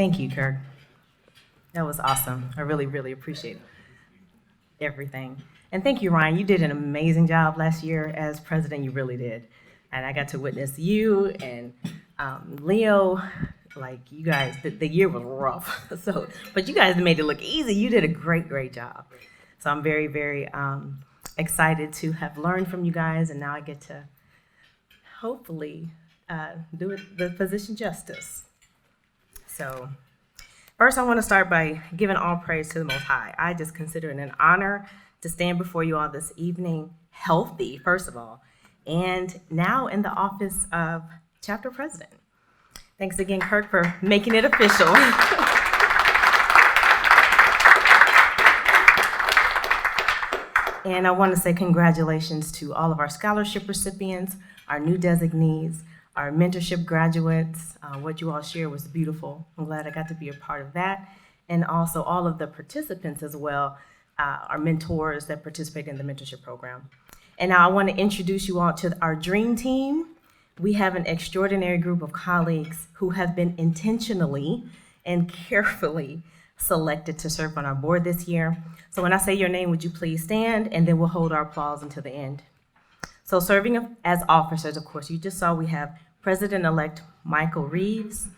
Thank you, Kirk. That was awesome. I really, really appreciate everything. And thank you, Ryan. You did an amazing job last year as president. You really did. And I got to witness you and Leo. Like you guys, the year was rough. So, but you guys made it look easy. You did a great, great job. So I'm very, very excited to have learned from you guys, and now I get to hopefully do the position justice. So, first, I want to start by giving all praise to the Most High. I just consider it an honor to stand before you all this evening, healthy, first of all, and now in the office of chapter president. Thanks again, Kirk, for making it official. And I want to say congratulations to all of our scholarship recipients, our new designees, our mentorship graduates. What you all shared was beautiful. I'm glad I got to be a part of that. And also all of the participants as well, our mentors that participate in the mentorship program. And now I want to introduce you all to our dream team. We have an extraordinary group of colleagues who have been intentionally and carefully selected to serve on our board this year. So when I say your name, would you please stand, and then we'll hold our applause until the end. So serving as officers, of course, you just saw we have President-elect Michael Reeves,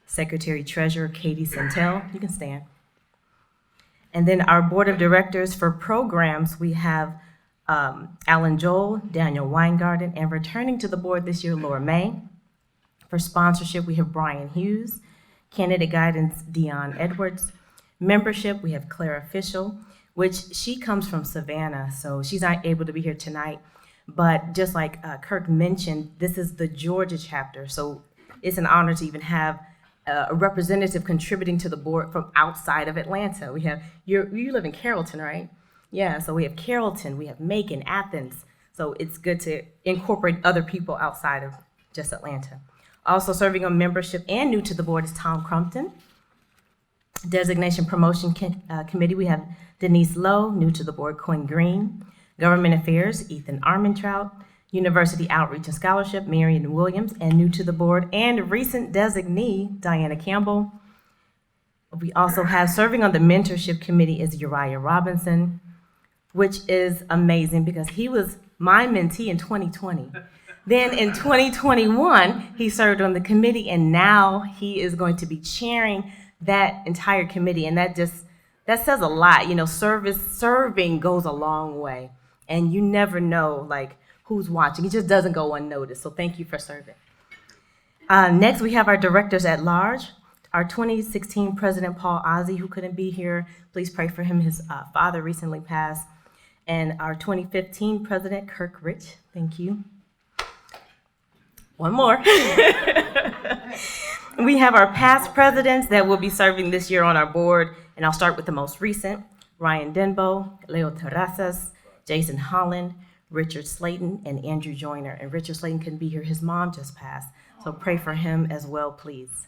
Secretary-Treasurer Katie Santel. You can stand. And then our board of directors for programs, we have Alan Joel, Daniel Weingarten, and returning to the board this year, Laura May. For sponsorship, we have Brian Hughes, candidate guidance, Dion Edwards. Membership, we have Clara Fishel, which she comes from Savannah, so she's not able to be here tonight. But just like Kirk mentioned, this is the Georgia chapter, so it's an honor to even have a representative contributing to the board from outside of Atlanta. We have, you live in Carrollton, right? Yeah, so we have Carrollton, we have Macon, Athens. So it's good to incorporate other people outside of just Atlanta. Also serving on membership and new to the board is Tom Crumpton. Designation Promotion Committee, we have Denise Lowe, new to the board, Quinn Green. Government Affairs, Ethan Armentrout. University Outreach and Scholarship, Marion Williams, and new to the board, and recent designee, Diana Campbell. We also have serving on the mentorship committee is Uriah Robinson, which is amazing because he was my mentee in 2020. Then in 2021, he served on the committee, and now he is going to be chairing that entire committee, and that says a lot. You know, serving goes a long way, and you never know, like, who's watching. It just doesn't go unnoticed, so thank you for serving. Next, we have our directors at large. Our 2016 President Paul Ozzie, who couldn't be here, please pray for him. His father recently passed. And our 2015 President Kirk Rich, thank you. One more. We have our past presidents that will be serving this year on our board, and I'll start with the most recent. Ryan Denbo, Leo Terrazas, Jason Holland, Richard Slayton, and Andrew Joyner. And Richard Slayton couldn't be here. His mom just passed. So pray for him as well, please.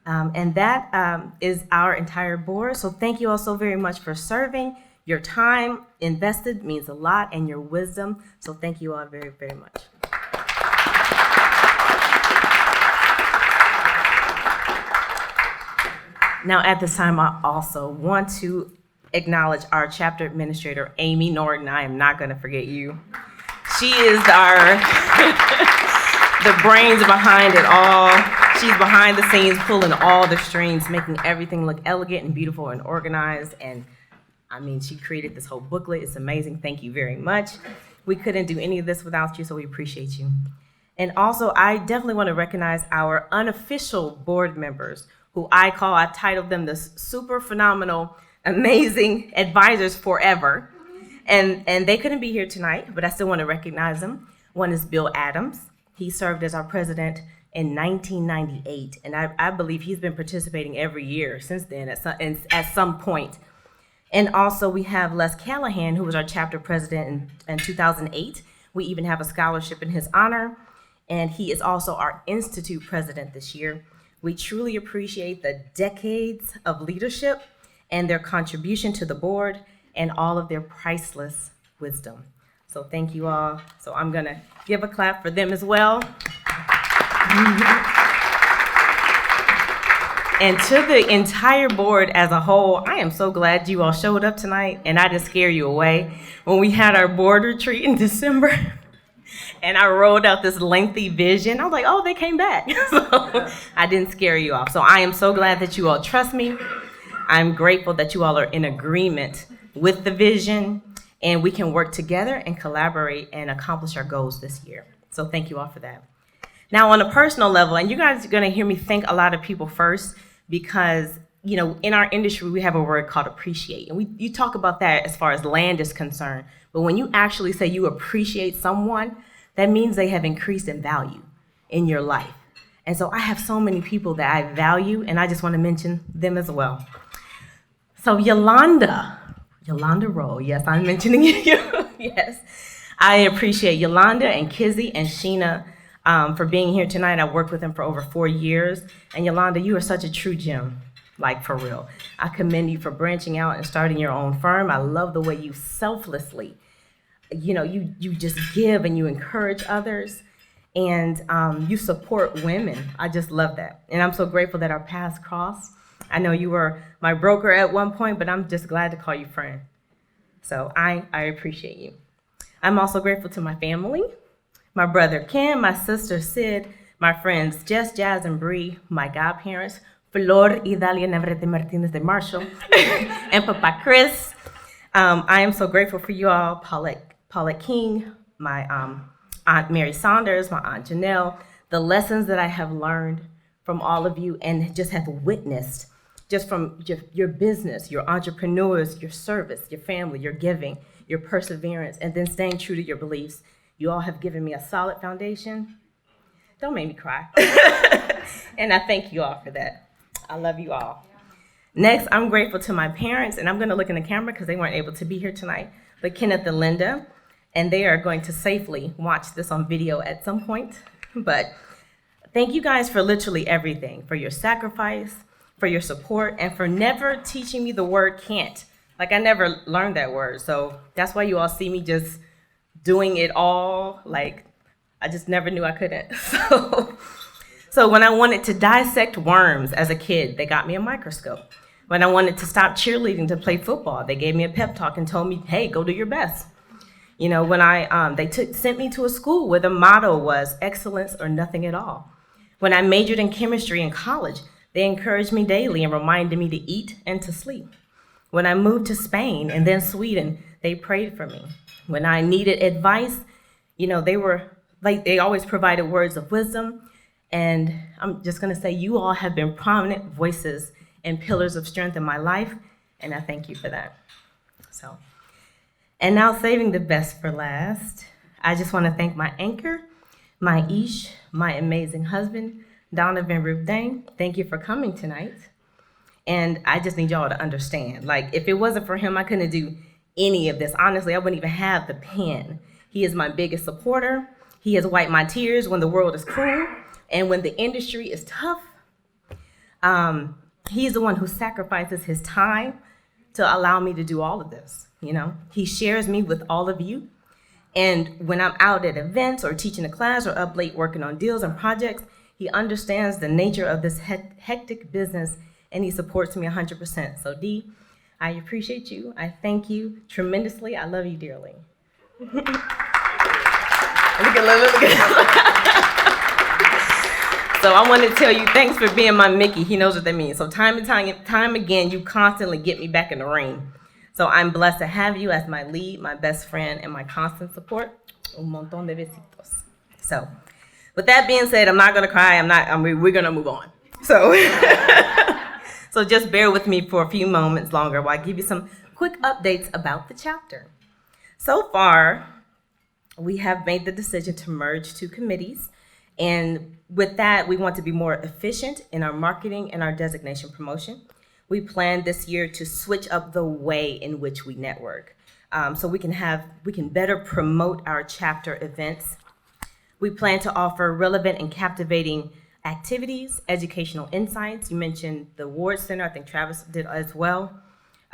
And that is our entire board. So thank you all so very much for serving. Your time invested means a lot, and your wisdom. So thank you all very, very much. Now at this time, I also want to acknowledge our chapter administrator, Amy Norton. I am not going to forget you. She is the brains behind it all. She's behind the scenes, pulling all the strings, making everything look elegant and beautiful and organized. And I mean, she created this whole booklet. It's amazing. Thank you very much. We couldn't do any of this without you, so we appreciate you. And also, I definitely want to recognize our unofficial board members, who I titled them the super phenomenal, amazing advisors forever. And they couldn't be here tonight, but I still want to recognize them. One is Bill Adams. He served as our president in 1998, and I believe he's been participating every year since then at some point. And also we have Les Callahan, who was our chapter president in 2008. We even have a scholarship in his honor, and he is also our institute president this year. We truly appreciate the decades of leadership and their contribution to the board and all of their priceless wisdom. So thank you all. So I'm gonna give a clap for them as well. And to the entire board as a whole, I am so glad you all showed up tonight and I didn't scare you away. When we had our board retreat in December and I rolled out this lengthy vision, I was like, oh, they came back. So I didn't scare you off. So I am so glad that you all trust me. I'm grateful that you all are in agreement with the vision and we can work together and collaborate and accomplish our goals this year. So thank you all for that. Now, on a personal level, and you guys are going to hear me thank a lot of people first because, you know, in our industry, we have a word called appreciate. And you talk about that as far as land is concerned. But when you actually say you appreciate someone, that means they have increased in value in your life. And so I have so many people that I value, and I just want to mention them as well. So Yolanda Rowe, yes, I'm mentioning you. Yes, I appreciate Yolanda and Kizzy and Sheena for being here tonight. I've worked with them for over 4 years. And Yolanda, you are such a true gem, like for real. I commend you for branching out and starting your own firm. I love the way you selflessly, you know, you just give and you encourage others and you support women. I just love that. And I'm so grateful that our paths crossed. I know you were my broker at one point, but I'm just glad to call you friend. So I appreciate you. I'm also grateful to my family. My brother Ken, my sister Sid, my friends Jess, Jazz, and Bree, my godparents, Flor y Dalia Navarrete Martinez de Marshall, and Papa Chris. I am so grateful for you all, Paulette King, my Aunt Mary Saunders, my Aunt Janelle, the lessons that I have learned from all of you and just have witnessed just from your business, your entrepreneurs, your service, your family, your giving, your perseverance, and then staying true to your beliefs. You all have given me a solid foundation. Don't make me cry. And I thank you all for that. I love you all. Next, I'm grateful to my parents, and I'm going to look in the camera because they weren't able to be here tonight, but Kenneth and Linda, and they are going to safely watch this on video at some point. But thank you guys for literally everything, for your sacrifice, for your support, and for never teaching me the word can't. Like I never learned that word, so that's why you all see me just doing it all, like I just never knew I couldn't. So when I wanted to dissect worms as a kid, they got me a microscope. When I wanted to stop cheerleading to play football, they gave me a pep talk and told me, hey, go do your best. You know, when sent me to a school where the motto was excellence or nothing at all. When I majored in chemistry in college, they encouraged me daily and reminded me to eat and to sleep. When I moved to Spain and then Sweden, they prayed for me. When I needed advice, you know, they always provided words of wisdom. And I'm just going to say you all have been prominent voices and pillars of strength in my life, and I thank you for that. So, and now saving the best for last, I just want to thank my anchor, my Ish, my amazing husband, Donovan Rubdane. Thank you for coming tonight. And I just need y'all to understand, like, if it wasn't for him, I couldn't do any of this. Honestly, I wouldn't even have the pen. He is my biggest supporter. He has wiped my tears when the world is cruel and when the industry is tough. He's the one who sacrifices his time to allow me to do all of this. You know, he shares me with all of you. And when I'm out at events or teaching a class or up late working on deals and projects, he understands the nature of this hectic business and he supports me 100%. So D, I appreciate you. I thank you tremendously. I love you dearly. Look at So I want to tell you, thanks for being my Mickey. He knows what that means. So time and time again, you constantly get me back in the ring. So I'm blessed to have you as my lead, my best friend, and my constant support. Un montón de besitos. So with that being said, I'm not going to cry. We're going to move on. So, so just bear with me for a few moments longer while I give you some quick updates about the chapter. So far, we have made the decision to merge 2 committees. And with that, we want to be more efficient in our marketing and our designation promotion. We plan this year to switch up the way in which we network, so we can better promote our chapter events. We plan to offer relevant and captivating activities, educational insights. You mentioned the Ward Center. I think Travis did as well.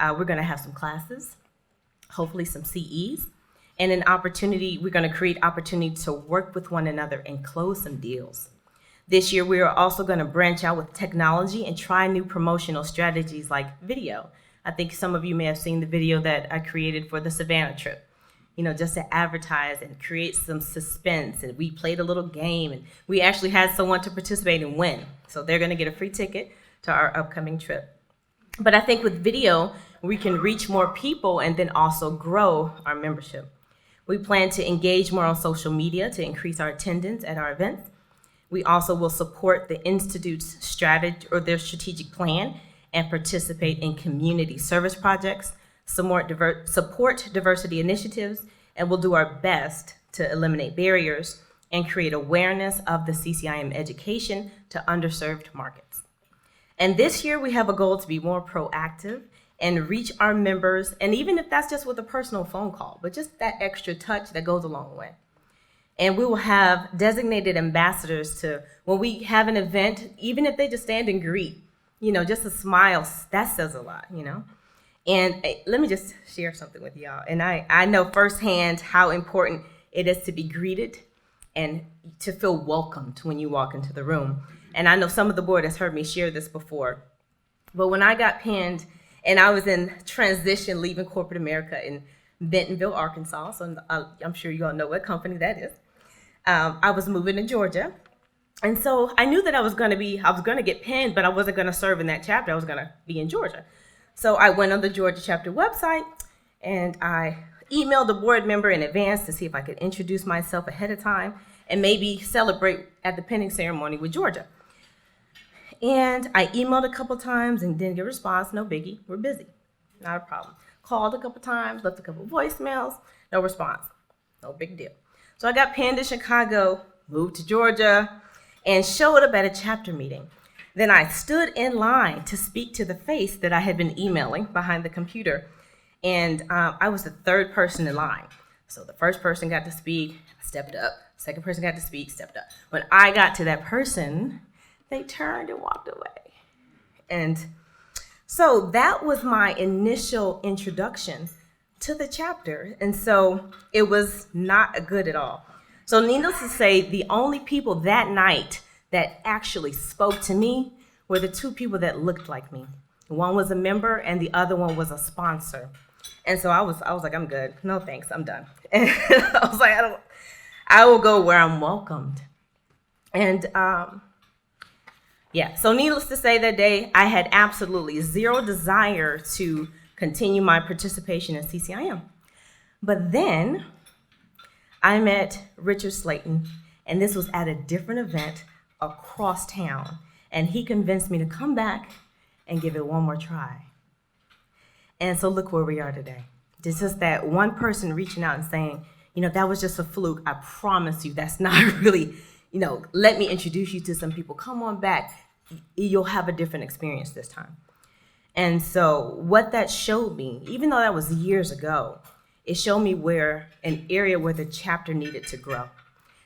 We're going to have some classes, hopefully some CEs. And we're going to create opportunity to work with one another and close some deals. This year, we are also going to branch out with technology and try new promotional strategies like video. I think some of you may have seen the video that I created for the Savannah trip, just to advertise and create some suspense. And we played a little game, and we actually had someone to participate and win. So they're going to get a free ticket to our upcoming trip. But I think with video, we can reach more people and then also grow our membership. We plan to engage more on social media to increase our attendance at our events. We also will support the Institute's strategy or their strategic plan and participate in community service projects, support diversity initiatives, and we'll do our best to eliminate barriers and create awareness of the CCIM education to underserved markets. And this year, we have a goal to be more proactive and reach our members, and even if that's just with a personal phone call, but just that extra touch that goes a long way. And we will have designated ambassadors to, when we have an event, even if they just stand and greet, just a smile, that says a lot, And let me just share something with y'all. And I know firsthand how important it is to be greeted and to feel welcomed when you walk into the room. And I know some of the board has heard me share this before. But when I got pinned and I was in transition leaving corporate America in Bentonville, Arkansas, so I'm sure you all know what company that is. I was moving to Georgia. And so I knew that I was going to get pinned, but I wasn't going to serve in that chapter. I was going to be in Georgia. So I went on the Georgia chapter website and I emailed the board member in advance to see if I could introduce myself ahead of time and maybe celebrate at the pinning ceremony with Georgia. And I emailed a couple times and didn't get a response. No biggie, we're busy, not a problem. Called a couple times, left a couple voicemails, no response, no big deal. So I got pinned in Chicago, moved to Georgia, and showed up at a chapter meeting. Then I stood in line to speak to the face that I had been emailing behind the computer, and I was the third person in line. So the first person got to speak, stepped up. Second person got to speak, stepped up. When I got to that person, they turned and walked away. And so that was my initial introduction to the chapter. And so it was not good at all. So needless to say, the only people that night that actually spoke to me were the two people that looked like me. One was a member and the other one was a sponsor. And so I was like, I'm good. No, thanks. I'm done. And I was like, I will go where I'm welcomed. And so needless to say, that day I had absolutely zero desire to continue my participation in CCIM. But then I met Richard Slayton, and this was at a different event across town. And he convinced me to come back and give it one more try. And so look where we are today. This is that one person reaching out and saying, that was just a fluke. I promise you that's not really, let me introduce you to some people. Come on back. You'll have a different experience this time. And so what that showed me, even though that was years ago, it showed me where an area where the chapter needed to grow.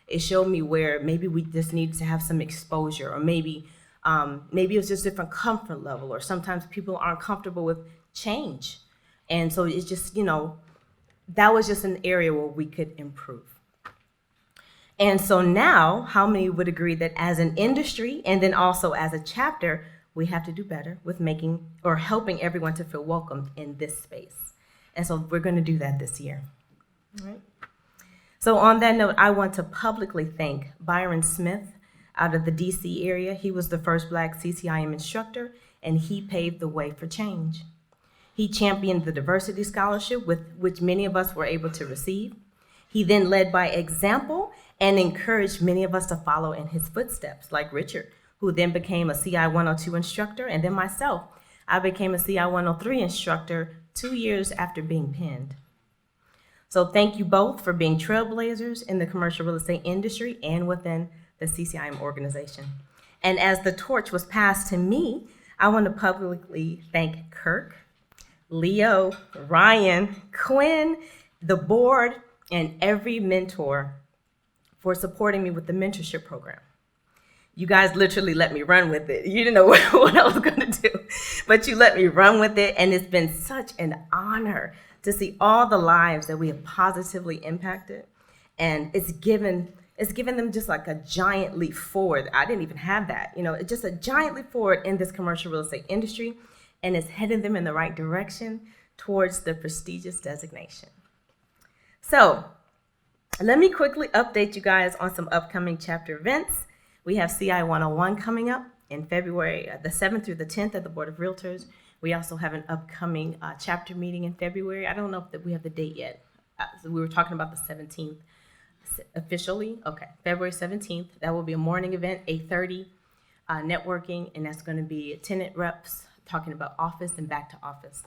It showed me where maybe we just needed to have some exposure, or maybe it was just a different comfort level, or sometimes people aren't comfortable with change. And so it's just, that was just an area where we could improve. And so now, how many would agree that as an industry and then also as a chapter, we have to do better with making or helping everyone to feel welcomed in this space? And so we're going to do that this year. All right. So on that note, I want to publicly thank Byron Smith out of the DC area. He was the first Black CCIM instructor, and he paved the way for change. He championed the diversity scholarship, which many of us were able to receive. He then led by example and encouraged many of us to follow in his footsteps, like Richard, who then became a CI 102 instructor, and then myself. I became a CI 103 instructor 2 years after being pinned. So thank you both for being trailblazers in the commercial real estate industry and within the CCIM organization. And as the torch was passed to me, I want to publicly thank Kirk, Leo, Ryan, Quinn, the board, and every mentor for supporting me with the mentorship program. You guys literally let me run with it. You didn't know what I was going to do, but you let me run with it, and it's been such an honor to see all the lives that we have positively impacted, and it's it's given them just like a giant leap forward. I didn't even have that. It's just a giant leap forward in this commercial real estate industry, and it's heading them in the right direction towards the prestigious designation. So let me quickly update you guys on some upcoming chapter events. We have CI 101 coming up in February, the 7th through the 10th at the Board of Realtors. We also have an upcoming chapter meeting in February. I don't know if we have the date yet. So we were talking about the 17th officially. Okay, February 17th. That will be a morning event, 8:30, networking, and that's going to be tenant reps talking about office and back to office.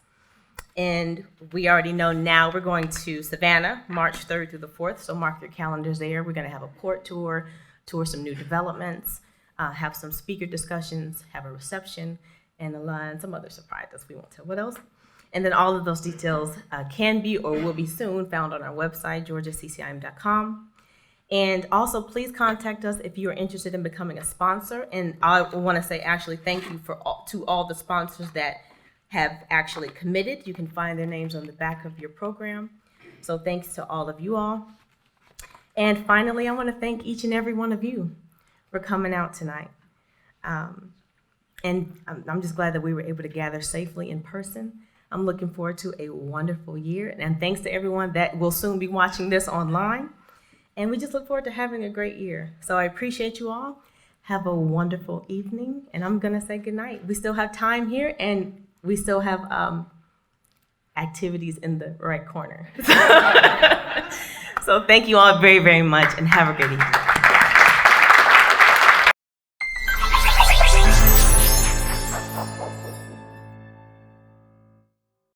And we already know now we're going to Savannah, March 3rd through the 4th, so mark your calendars there. We're going to have a port tour some new developments, have some speaker discussions, have a reception, and some other surprises we won't tell what else. And then all of those details can be or will be soon found on our website, georgiaccim.com. And also, please contact us if you are interested in becoming a sponsor. And I want to say actually thank you to all the sponsors that have actually committed. You can find their names on the back of your program. So thanks to all of you all. And finally, I want to thank each and every one of you for coming out tonight. And I'm just glad that we were able to gather safely in person. I'm looking forward to a wonderful year. And thanks to everyone that will soon be watching this online. And we just look forward to having a great year. So I appreciate you all. Have a wonderful evening. And I'm going to say goodnight. We still have time here, and we still have activities in the right corner. So thank you all very, very much, and have a great evening.